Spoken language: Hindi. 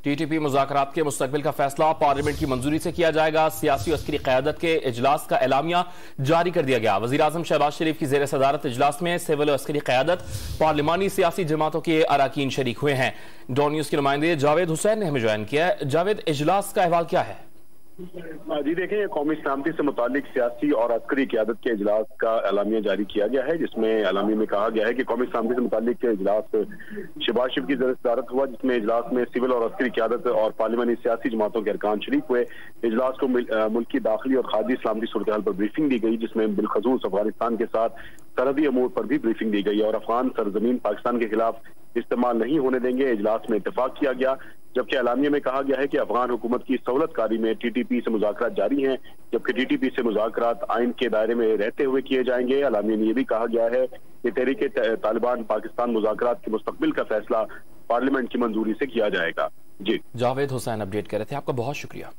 TTP मुज़ाकरात के मुस्तकबिल का फैसला पार्लियामेंट की मंजूरी से किया जाएगा। सियासी अस्करी क़यादत के इजलास का एलामिया जारी कर दिया गया। वज़ीर आज़म शहबाज शरीफ की ज़ेर सदारत इजलास में सिविल और अस्करी क़यादत, पार्लिमानी सियासी जमातों के अराकीन शरीक हुए हैं। डॉन न्यूज़ के नुमाइंदे जावेद हुसैन ने हमें ज्वाइन किया है। जावेद, इजलास का अहवाल क्या है? जी देखें, कौमी सलामती से मुतालिक सियासी और अस्करी क़यादत के इजलास का एलामिया जारी किया गया है, जिसमें एलामिया में कहा गया है कि कौमी सलामती से मुतालिक इजलास शहबाज शरीफ की ज़ेर सदारत हुआ, जिसमें इजलास में सिविल और अस्करी क़यादत और पार्लिमानी सियासी जमातों के अरकान शरीक हुए। इजलास को मुल्की दाखिली और खादी सलामती सूरत हाल पर ब्रीफिंग दी गई, जिसमें बिलखसूस अफगानिस्तान के साथ सरहदी अमूर पर भी ब्रीफिंग दी गई और अफगान सरजमीन पाकिस्तान के खिलाफ इस्तेमाल नहीं होने देंगे, इजलास में इत्तेफाक किया गया। जबकि एलामिया में कहा गया है कि अफगान हुकूमत की सहूलतकारी में TTP से मुज़ाकरात जारी हैं, जबकि TTP से मुज़ाकरात आइन के दायरे में रहते हुए किए जाएंगे। एलामिया में यह भी कहा गया है कि तहरीक तालिबान पाकिस्तान मुज़ाकरात के मुस्तकबिल का फैसला पार्लियामेंट की मंजूरी से किया जाएगा। जी, जावेद हुसैन अपडेट कर रहे थे, आपका बहुत शुक्रिया।